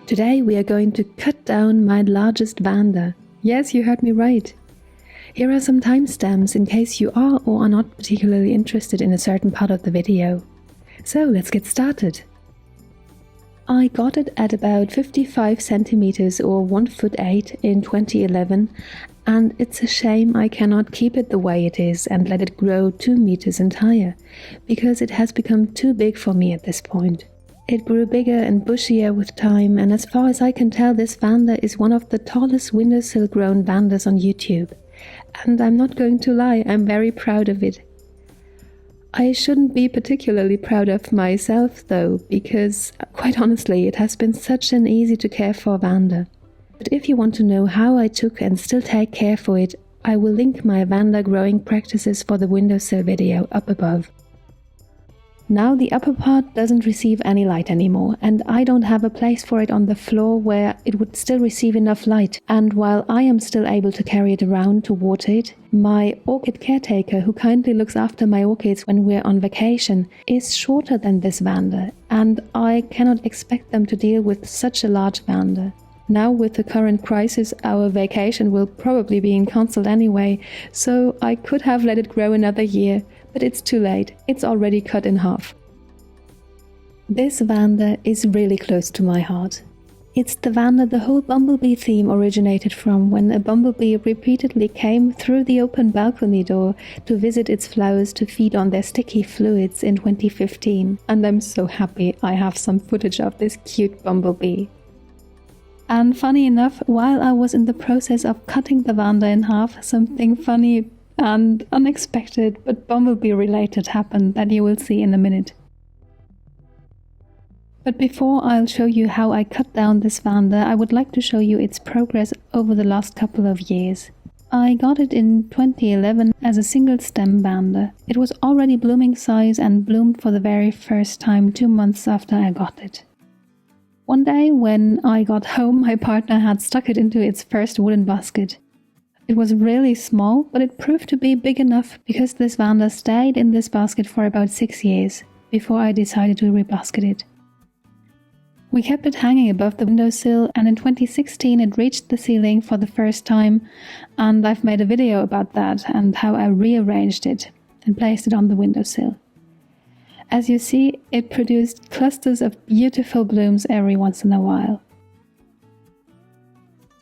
Today we are going to cut down my largest Vanda. Yes, you heard me right. Here are some timestamps in case you are or are not particularly interested in a certain part of the video. So let's get started. I got it at about 55 centimeters or 1 foot 8 in 2011, and it's a shame I cannot keep it the way it is and let it grow 2 meters entire, because it has become too big for me at this point. It grew bigger and bushier with time, and as far as I can tell, this Vanda is one of the tallest windowsill grown Vandas on YouTube. And I'm not going to lie, I'm very proud of it. I shouldn't be particularly proud of myself though, because quite honestly it has been such an easy to care for Vanda. But if you want to know how I took and still take care for it, I will link my Vanda growing practices for the windowsill video up above. Now the upper part doesn't receive any light anymore, and I don't have a place for it on the floor where it would still receive enough light. And while I am still able to carry it around to water it, my orchid caretaker, who kindly looks after my orchids when we're on vacation, is shorter than this Vanda, and I cannot expect them to deal with such a large Vanda. Now with the current crisis, our vacation will probably be cancelled anyway, so I could have let it grow another year. But it's too late, it's already cut in half. This Vanda is really close to my heart. It's the Vanda the whole Bumblebee theme originated from, when a bumblebee repeatedly came through the open balcony door to visit its flowers to feed on their sticky fluids in 2015. And I'm so happy I have some footage of this cute bumblebee. And funny enough, while I was in the process of cutting the Vanda in half, something funny and unexpected but bumblebee related happened that you will see in a minute. But before I'll show you how I cut down this Vanda, I would like to show you its progress over the last couple of years. I got it in 2011 as a single stem Vanda. It was already blooming size and bloomed for the very first time 2 months after I got it. One day when I got home, my partner had stuck it into its first wooden basket. It was really small, but it proved to be big enough because this Vanda stayed in this basket for about 6 years before I decided to rebasket it. We kept it hanging above the windowsill, and in 2016 it reached the ceiling for the first time, and I've made a video about that and how I rearranged it and placed it on the windowsill. As you see, it produced clusters of beautiful blooms every once in a while.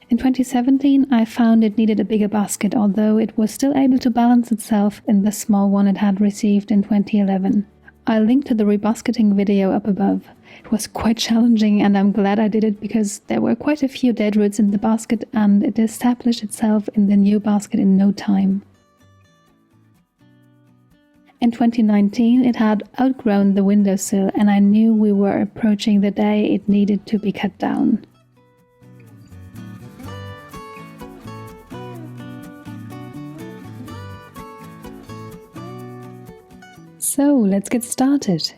In 2017, I found it needed a bigger basket, although it was still able to balance itself in the small one it had received in 2011. I'll link to the rebasketing video up above. It was quite challenging, and I'm glad I did it because there were quite a few dead roots in the basket and it established itself in the new basket in no time. In 2019, it had outgrown the windowsill, and I knew we were approaching the day it needed to be cut down. So let's get started.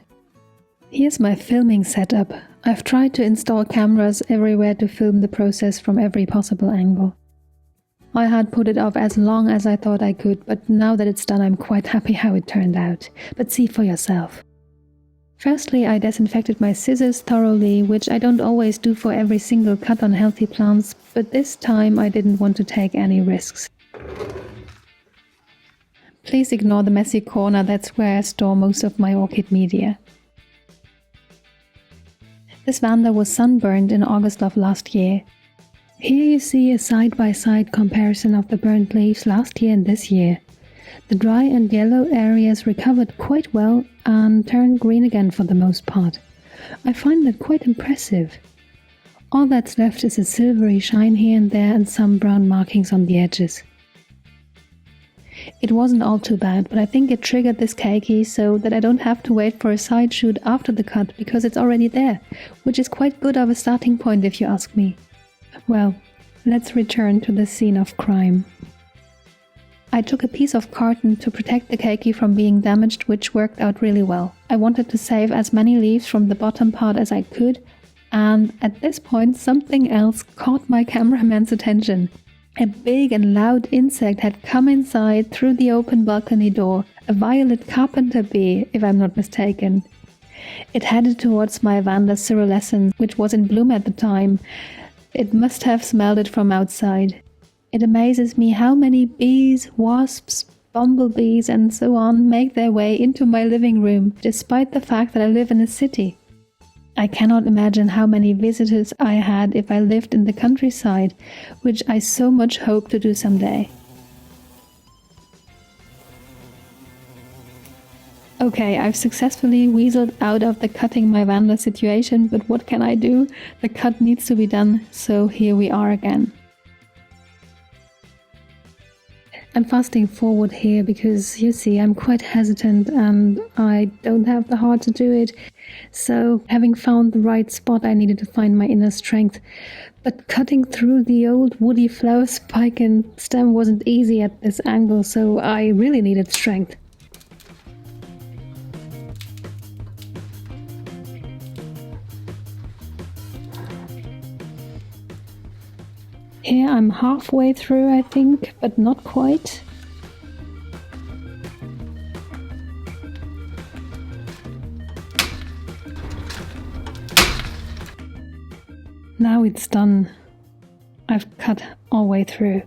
Here's my filming setup. I've tried to install cameras everywhere to film the process from every possible angle. I had put it off as long as I thought I could, but now that it's done, I'm quite happy how it turned out. But see for yourself. Firstly, I disinfected my scissors thoroughly, which I don't always do for every single cut on healthy plants, but this time I didn't want to take any risks. Please ignore the messy corner, that's where I store most of my orchid media. This Vanda was sunburned in August of last year. Here you see a side-by-side comparison of the burnt leaves last year and this year. The dry and yellow areas recovered quite well and turned green again for the most part. I find that quite impressive. All that's left is a silvery shine here and there and some brown markings on the edges. It wasn't all too bad, but I think it triggered this keiki so that I don't have to wait for a side shoot after the cut because it's already there, which is quite good of a starting point if you ask me. Well, let's return to the scene of crime. I took a piece of carton to protect the keiki from being damaged, which worked out really well. I wanted to save as many leaves from the bottom part as I could, and at this point something else caught my cameraman's attention. A big and loud insect had come inside through the open balcony door, a violet carpenter bee, if I'm not mistaken. It headed towards my Vanda Cyrillescens, which was in bloom at the time. It must have smelled it from outside. It amazes me how many bees, wasps, bumblebees and so on make their way into my living room, despite the fact that I live in a city. I cannot imagine how many visitors I had if I lived in the countryside, which I so much hope to do someday. Okay, I've successfully weaseled out of the cutting my Vanda situation, but what can I do? The cut needs to be done, so here we are again. I'm fasting forward here because, you see, I'm quite hesitant and I don't have the heart to do it. So, having found the right spot, I needed to find my inner strength. But cutting through the old woody flower spike and stem wasn't easy at this angle, so I really needed strength. Here I'm halfway through, I think, but not quite. Now it's done. I've cut all the way through.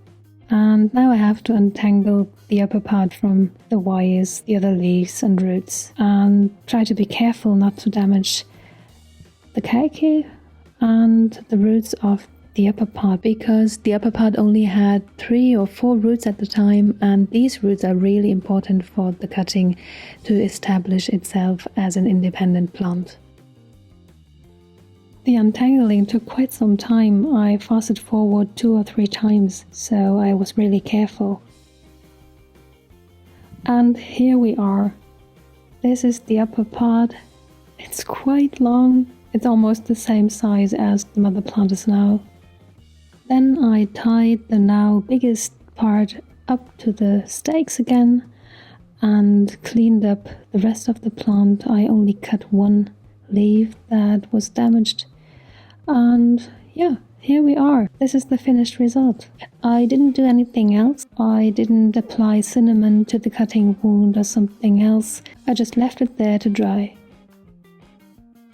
And now I have to untangle the upper part from the wires, the other leaves and roots, and try to be careful not to damage the keiki and the roots of the upper part, because the upper part only had 3 or 4 roots at the time, and these roots are really important for the cutting to establish itself as an independent plant. The untangling took quite some time. I fasted forward 2 or 3 times, so I was really careful. And here we are. This is the upper part. It's quite long. It's almost the same size as the mother plant is now. Then I tied the now biggest part up to the stakes again and cleaned up the rest of the plant. I only cut 1 leaf that was damaged. And yeah, here we are. This is the finished result. I didn't do anything else. I didn't apply cinnamon to the cutting wound or something else. I just left it there to dry.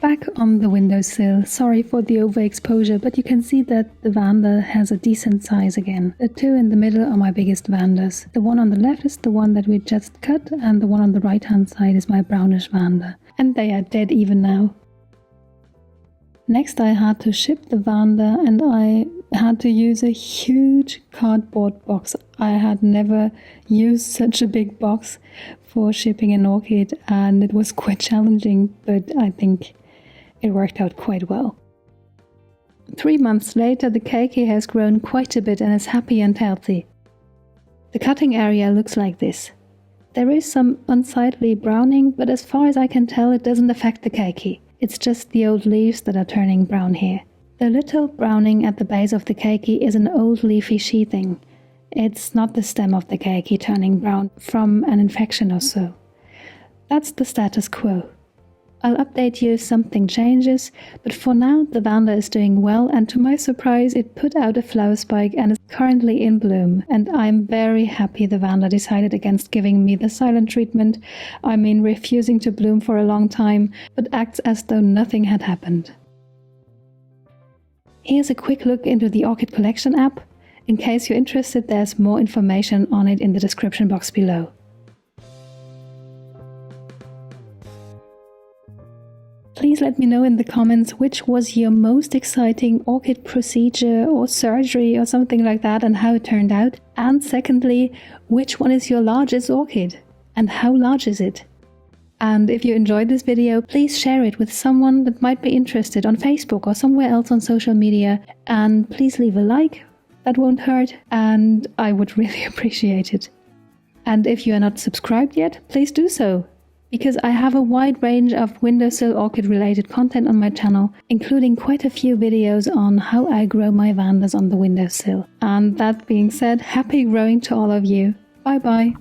Back on the windowsill, sorry for the overexposure, but you can see that the Vanda has a decent size again. The 2 in the middle are my biggest Vandas. The one on the left is the one that we just cut, and the one on the right hand side is my brownish Vanda. And they are dead even now. Next I had to ship the Vanda, and I had to use a huge cardboard box. I had never used such a big box for shipping an orchid, and it was quite challenging, but I think it worked out quite well. 3 months later, the keiki has grown quite a bit and is happy and healthy. The cutting area looks like this. There is some unsightly browning, but as far as I can tell, it doesn't affect the keiki. It's just the old leaves that are turning brown here. The little browning at the base of the keiki is an old leafy sheathing. It's not the stem of the keiki turning brown from an infection or so. That's the status quo. I'll update you if something changes, but for now the Vanda is doing well, and to my surprise it put out a flower spike and is currently in bloom, and I'm very happy the Vanda decided against giving me the silent treatment. I mean, refusing to bloom for a long time, but acts as though nothing had happened. Here's a quick look into the Orchid Collection app. In case you're interested, there's more information on it in the description box below. Please let me know in the comments which was your most exciting orchid procedure or surgery or something like that, and how it turned out. And secondly, which one is your largest orchid and how large is it? And if you enjoyed this video, please share it with someone that might be interested on Facebook or somewhere else on social media. And please leave a like, that won't hurt, and I would really appreciate it. And if you are not subscribed yet, please do so, because I have a wide range of windowsill orchid related content on my channel, including quite a few videos on how I grow my Vandas on the windowsill. And that being said, happy growing to all of you. Bye bye.